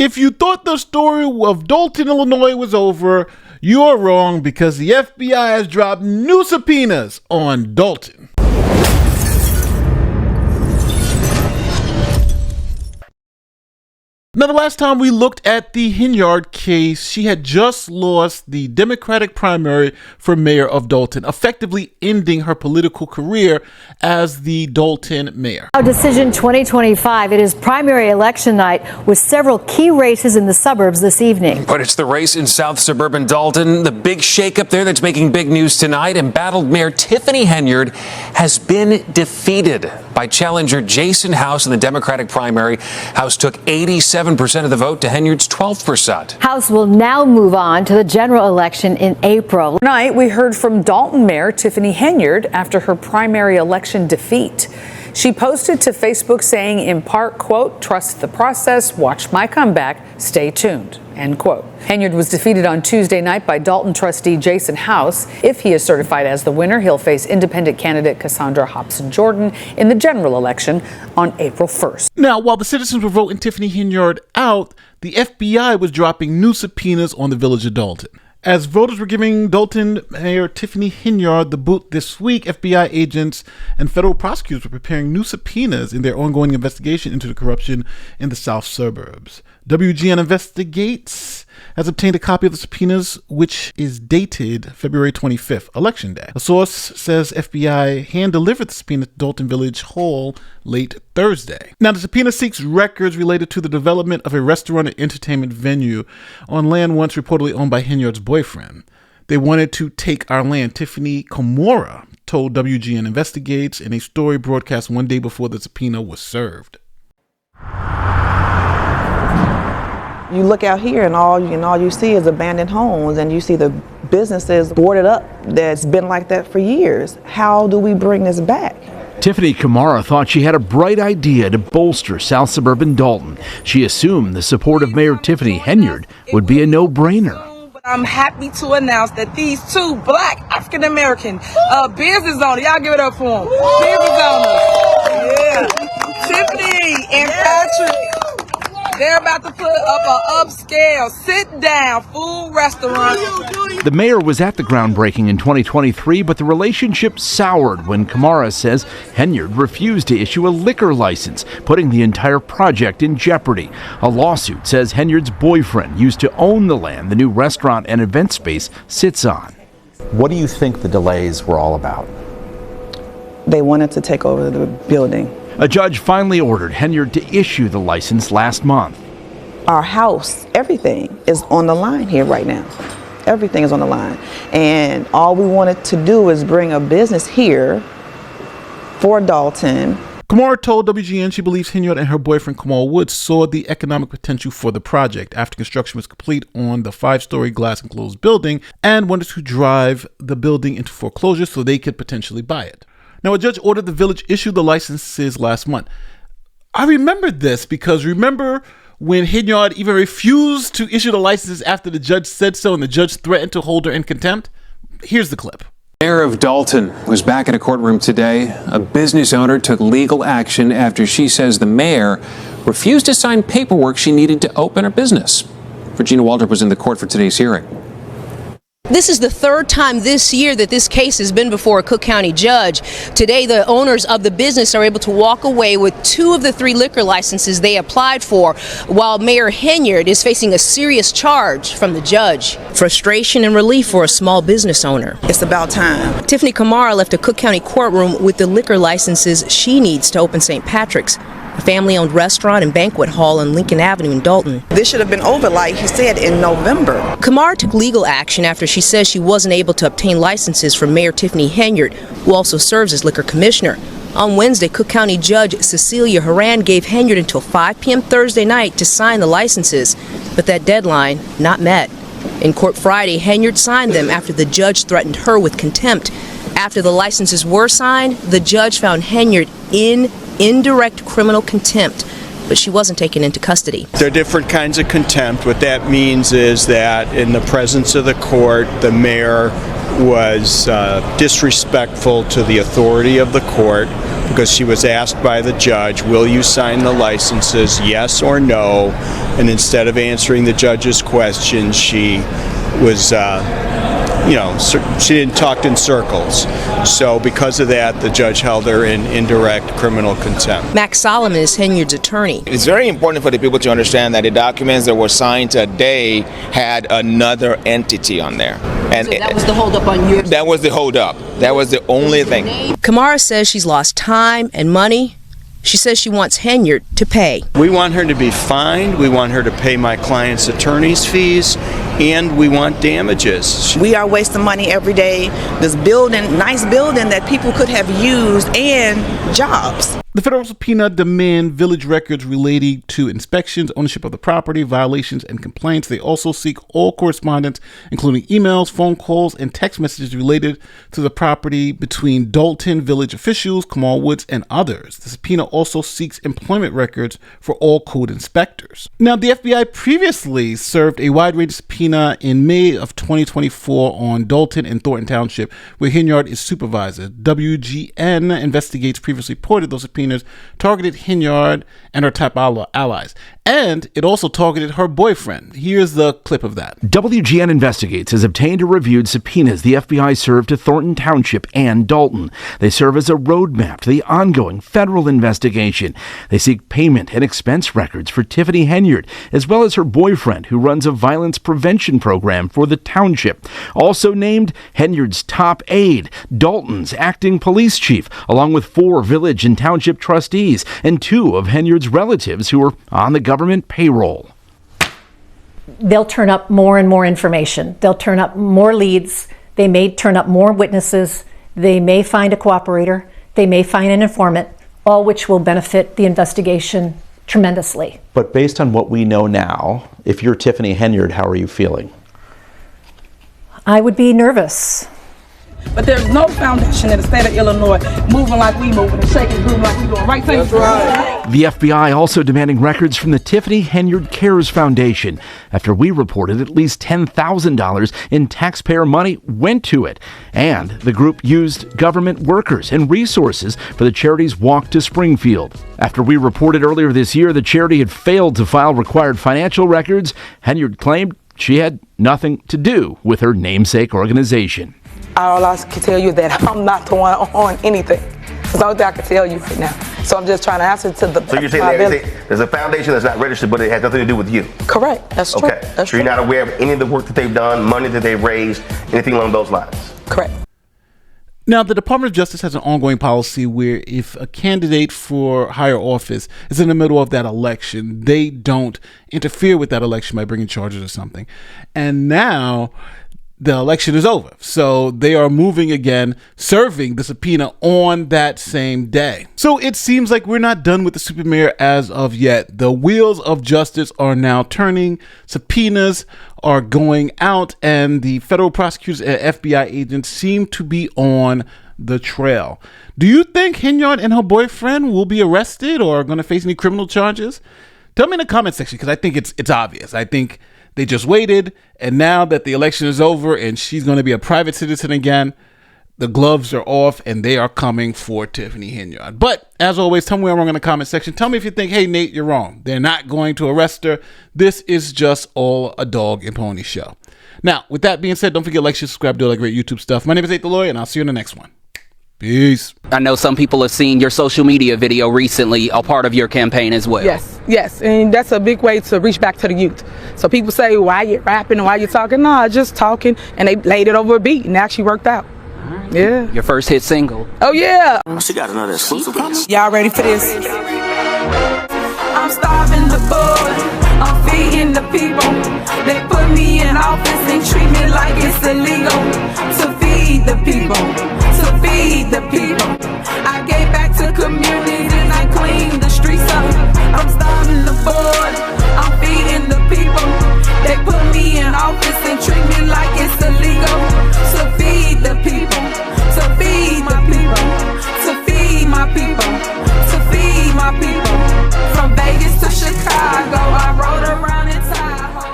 If you thought the story of Dalton, Illinois was over, you're wrong, because the FBI has dropped new subpoenas on Dalton. Now, the last time we looked at the Henyard case, she had just lost the Democratic primary for mayor of Dalton, effectively ending her political career as the Dalton mayor. Decision 2025. It is primary election night with several key races in the suburbs this evening. But it's the race in South Suburban Dalton, the big shakeup there that's making big news tonight. Embattled Mayor Tiffany Henyard has been defeated by challenger Jason House in the Democratic primary. House took 87% of the vote to Henyard's 12%. House will now move on to the general election in April. Tonight, we heard from Dalton Mayor Tiffany Henyard after her primary election defeat. She posted to Facebook saying, in part, quote, "Trust the process, watch my comeback, stay tuned," end quote. Henyard was defeated on Tuesday night by Dalton trustee Jason House. If he is certified as the winner, he'll face independent candidate Cassandra Hobson-Jordan in the general election on April 1st. Now, while the citizens were voting Tiffany Henyard out, the FBI was dropping new subpoenas on the village of Dalton. As voters were giving Dalton Mayor Tiffany Henyard the boot this week, FBI agents and federal prosecutors were preparing new subpoenas in their ongoing investigation into the corruption in the south suburbs. WGN Investigates has obtained a copy of the subpoenas, which is dated February 25th, Election Day. A source says FBI hand-delivered the subpoena to Dalton Village Hall late Thursday. Now, the subpoena seeks records related to the development of a restaurant and entertainment venue on land once reportedly owned by Henyard's boyfriend. They wanted to take our land, Tiffany Komora told WGN Investigates in a story broadcast one day before the subpoena was served. You look out here and all you see is abandoned homes, and you see the businesses boarded up that's been like that for years. How do we bring this back? Tiffany Komora thought she had a bright idea to bolster South Suburban Dalton. She assumed the support of Mayor Tiffany Henyard would be a no-brainer. I'm happy to announce that these two black African-American business owners, y'all give it up for them, business owners, yeah, Tiffany and Patrick, they're about to put up an upscale, sit-down food restaurant. The mayor was at the groundbreaking in 2023, but the relationship soured when Komora says Henyard refused to issue a liquor license, putting the entire project in jeopardy. A lawsuit says Henyard's boyfriend used to own the land the new restaurant and event space sits on. What do you think the delays were all about? They wanted to take over the building. A judge finally ordered Henyard to issue the license last month. Our house, everything is on the line here right now. Everything is on the line. And all we wanted to do is bring a business here for Dalton. Komora told WGN she believes Henyard and her boyfriend Kamal Woods saw the economic potential for the project after construction was complete on the 5-story glass enclosed building and wanted to drive the building into foreclosure so they could potentially buy it. Now, a judge ordered the village issue the licenses last month. I remember this because remember when Henyard even refused to issue the licenses after the judge said so and the judge threatened to hold her in contempt? Here's the clip. Mayor of Dalton was back in a courtroom today. A business owner took legal action after she says the mayor refused to sign paperwork she needed to open her business. Regina Waldrop was in the court for today's hearing. This is the third time this year that this case has been before a Cook County judge. Today, the owners of the business are able to walk away with 2 of the 3 liquor licenses they applied for, while Mayor Henyard is facing a serious charge from the judge. Frustration and relief for a small business owner. It's about time. Tiffany Komora left a Cook County courtroom with the liquor licenses she needs to open St. Patrick's, a family-owned restaurant and banquet hall on Lincoln Avenue in Dalton. This should have been over, like he said, in November. Komora took legal action after she says she wasn't able to obtain licenses from Mayor Tiffany Henyard, who also serves as liquor commissioner. On Wednesday, Cook County Judge Cecilia Horan gave Henyard until 5 p.m. Thursday night to sign the licenses, but that deadline not met. In court Friday, Henyard signed them after the judge threatened her with contempt. After the licenses were signed, the judge found Henyard in indirect criminal contempt, but she wasn't taken into custody. There are different kinds of contempt. What that means is that in the presence of the court, the mayor was disrespectful to the authority of the court, because she was asked by the judge, will you sign the licenses, yes or no? And instead of answering the judge's question, she was, she didn't talk in circles. So because of that, the judge held her in indirect criminal contempt. Max Solomon is Henyard's attorney. It's very important for the people to understand that the documents that were signed today had another entity on there. And so that was the holdup on your... That was the holdup. That was the only thing. Kamara says she's lost time and money. She says she wants Henyard to pay. We want her to be fined. We want her to pay my client's attorney's fees, and we want damages. We are wasting money every day. This building, nice building that people could have used, and jobs. The federal subpoena demand village records relating to inspections, ownership of the property, violations, and complaints. They also seek all correspondence, including emails, phone calls, and text messages related to the property between Dalton village officials, Kamal Woods, and others. The subpoena also seeks employment records for all code inspectors. Now, the FBI previously served a wide-range subpoena in May of 2024 on Dalton and Thornton Township, where Henyard is supervisor. WGN Investigates previously reported those subpoenas targeted Henyard and her top allies. And it also targeted her boyfriend. Here's the clip of that. WGN Investigates has obtained or reviewed subpoenas the FBI served to Thornton Township and Dalton. They serve as a roadmap to the ongoing federal investigation. They seek payment and expense records for Tiffany Henyard, as well as her boyfriend, who runs a violence prevention program for the township. Also named Henyard's top aide, Dalton's acting police chief, along with 4 village and township trustees and 2 of Henyard's relatives who are on the government payroll. They'll turn up more and more information. They'll turn up more leads. They may turn up more witnesses. They may find a cooperator. They may find an informant, all which will benefit the investigation tremendously. But based on what we know now, if you're Tiffany Henyard, how are you feeling? I would be nervous. But there's no foundation in the state of Illinois moving like we moving and shaking and grooving like we doing. Right? That's right. The FBI also demanding records from the Tiffany Henyard Cares Foundation after we reported at least $10,000 in taxpayer money went to it. And the group used government workers and resources for the charity's walk to Springfield. After we reported earlier this year the charity had failed to file required financial records, Henyard claimed she had nothing to do with her namesake organization. All I can tell you is that I'm not the one on anything. That's the only thing I can tell you right now. So I'm just trying to answer to the... So you're saying there's a foundation that's not registered, but it has nothing to do with you? Correct. That's true. Okay. That's so you're not aware of any of the work that they've done, money that they've raised, anything along those lines? Correct. Now, the Department of Justice has an ongoing policy where if a candidate for higher office is in the middle of that election, they don't interfere with that election by bringing charges or something. And now the election is over. So they are moving again, serving the subpoena on that same day. So it seems like we're not done with the super mayor as of yet. The wheels of justice are now turning. Subpoenas are going out, and the federal prosecutors and FBI agents seem to be on the trail. Do you think Henyard and her boyfriend will be arrested or are going to face any criminal charges? Tell me in the comment section, because I think it's obvious. I think they just waited, and now that the election is over and she's going to be a private citizen again, the gloves are off and they are coming for Tiffany Henyard. But as always, tell me where I'm wrong in the comment section. Tell me if you think, hey, Nate, you're wrong. They're not going to arrest her. This is just all a dog and pony show. Now, with that being said, don't forget to like, share, subscribe, do all that great YouTube stuff. My name is Nate the Lawyer, and I'll see you in the next one. Peace. I know some people have seen your social media video recently, a part of your campaign as well. Yes, and that's a big way to reach back to the youth. So people say, why you rapping and why you talking? No, just talking, and they laid it over a beat, and it actually worked out. Right. Yeah. Your first hit single. Oh, yeah. She got another exclusive coming. Y'all ready for this? I'm starving the board, I'm feeding the people. They put me in office and treat me like it's illegal to feed the people, to feed the people.